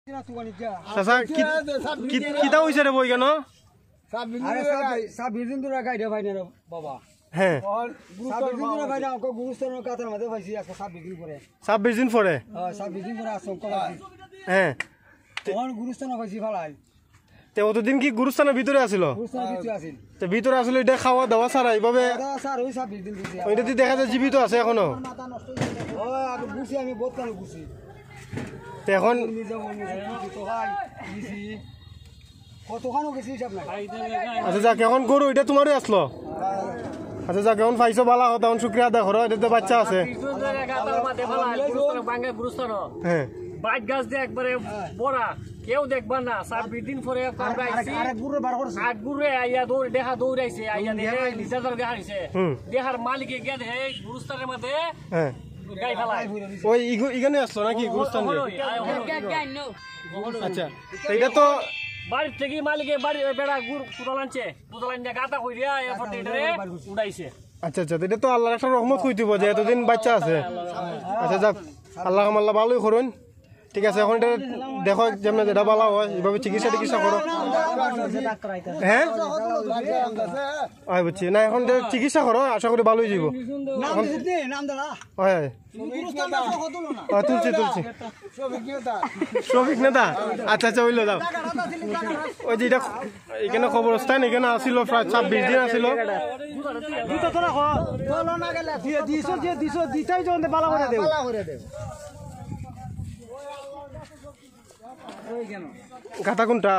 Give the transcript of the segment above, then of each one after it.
চাচা কিতা হইছে রে বই কেন সব বিদিন তোরা গাইডে ভাই না বাবা হ্যাঁ সব বিদিন তোরা ভাই না কো গুরুস্থানের কাতার মধ্যে ভাইছি আজকে সব বিদিন পরে 26 দিন পরে সব বিদিন পরে আসো কো হ্যাঁ তখন গুরুস্থান ভাইছি ফালাই তে অতদিন কি গুরুস্থানের ভিতরে আছিল গুরুস্থানের ভিতরে আছিল তে ভিতরে আসলে এটা খাওয়া দাওয়া ছাড়া এইভাবে দাদা স্যার ওই সব বিদিন দিছি ওইটা দিয়ে দেখা যায় জীবিত আছে এখনো মাথা নষ্ট হয়ে গেছে ও আমি বুঝি আমি বহুত কাল বুঝি তে এখন নিজে মনে তো ভাই দিছি কতখানো গেছি সব না আচ্ছা যাক এখন গরু এটা তোমারই আসলো আচ্ছা যাক এখন পাইছো বালা কথা এখন শুক্রিয়া আদা করো এটা তো বাচ্চা আছে হ্যাঁ বাইক গাছ দিয়ে একবারে বড়া কেউ দেখবা না 26 দিন পরে আট গুরে আইয়া দৌড় দেখা দৌড়াইছে আইয়া দেখে লিজাদার দেখাইছে দেখার মালিকে গিয়ে দেখে গুরুস্থানের মধ্যে হ্যাঁ গাই ফেলায় ওই এখানে আসলো নাকি গুরুস্থান আচ্ছা এটা তো বাড়ির থেকে মালিকে বাড়ি বেড়া গুড় কোদাল আনছে কোদাল আনিয়ে গাতা কইরা এরপর এটারে উড়াইছে আচ্ছা আচ্ছা এটা তো আল্লাহর একটা রহমত কই দিব যে এতদিন বাচ্চা আছে আচ্ছা যাক আল্লাহ আল্লাহ ভালোই করুন ঠিক আছে এখন এটা দেখো যেমন যেটা ভালো হয় এইভাবে চিকিৎসা করো হ্যাঁ হয় বুঝছি না এখন চিকিৎসা করো আশা করি ভালোই যাব হয় তুলছি শ্রমিক নেতা আচ্ছা আচ্ছা হইলো যাও ওই যে এটা এখানে খবরস্থান এখানে আসিল প্রায় 26 দিন আসিল গাথা কোনটা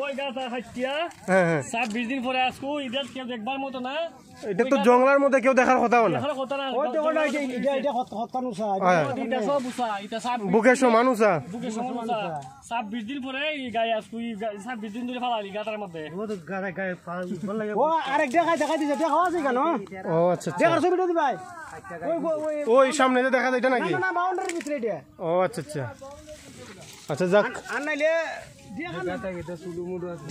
ওই গাথা হাইটিয়া হ্যাঁ হ্যাঁ 26 দিন পরে আসকো ইদার কেউ দেখবার মতো না এটা তো জঙ্গলার মধ্যে কেউ দেখার কথা না দেখার কথা না এটা সব উসা এটা সব বুকের সমান উঁচা বুকে সমস্যা 26 দিন পরে এই গায় আসকো 26 দিন ধরে ফালালি গাতার মধ্যে ও আরেক দেখা দিছে দেখা আছে কেন ও আচ্ছা দেখার ছবিটা দি ভাই ওই সামনে যে দেখা যায় এটা নাকি না বাউন্ডারির ভিতরে এটা ও আচ্ছা আচ্ছা আচ্ছা যাক আর নাইলে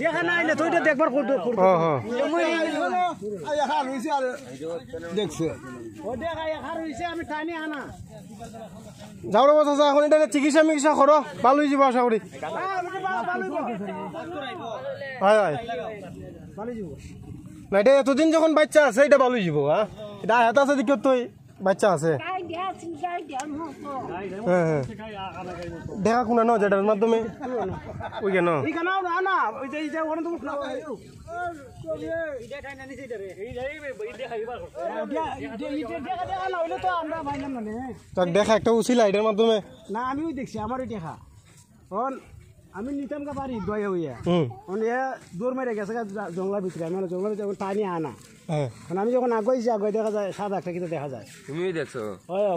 দেখা নাইলে তো এটা দেখবার করতে হ্যাঁ হ্যাঁ দেখছে ও দেখা এখার হইছে আমি টানি আনা যাও রে চাচা এখন এটা চিকিৎসা করো ভালো হয়ে যাবো আশা করি হয় হয় না এটা এতদিন যখন বাচ্চা আছে এটা ভালো হয়ে যাবো হ্যাঁ এটা হাত আছে দিকে তো বাচ্চা আছে হ্যাঁ হ্যাঁ দেখা কোনা ন যেটার মাধ্যমে ওই কেন দেখা একটা উচিলা এটার মাধ্যমে না আমিও দেখছি আমারই দেখা আমি নিতাম কা বাড়ি দয়া হইয়া দৌড় মেরে গেছে জঙ্গলার ভিতরে আমি জঙ্গলের যখন টানি আনা আমি যখন আগাইছি আগে দেখা যায় সাদা একটা কিন্তু দেখা যায় তুমিও দেখছো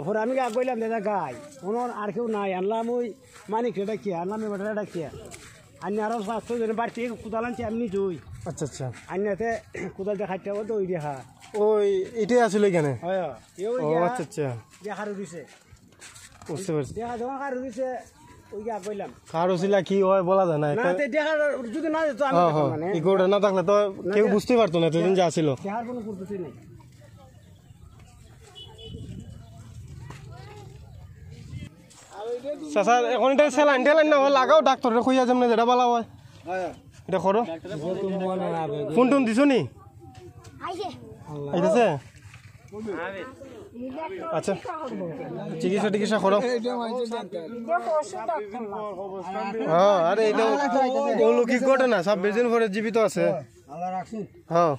পরে আমি আগাইলাম দেখা গাই ওনার আর কেউ নাই আনলাম ওই মানিক ডাকিয়া আনলাম বেটা ডাকিয়া আনি আরো 7 জন বাড়ি থেকে কোদাল আনছি আমি নিজই আচ্ছা আচ্ছা আনিতে কোদাল দেখাইতে হবে তো ওই দেখা ওই এটাই আসলে এখানে ও আচ্ছা আচ্ছা দেখার দিছে বুঝতে পারছি দেখা যখন খার দিছে ওই আগাইলাম কার উচিলা কি হয় বলা যায় না দেখার যদি না যেত আমি মানে এই গোড়া না থাকলে তো কেউ বুঝতে পারতো না এতদিন যা ছিল দেখার কোনো পদ্ধতি নেই চাচা এখন এটা স্যালাইন না লাগাও ডাক্তারে কইয়া যেমন যেটা বলা হয় এটা করো ফোন টোন দিছো নি আইতাছে আচ্ছা চিকিৎসা করো হ্যাঁ আরে এটা অলৌকিক ঘটনা 26 দিন পরে জীবিত আছে হ্যাঁ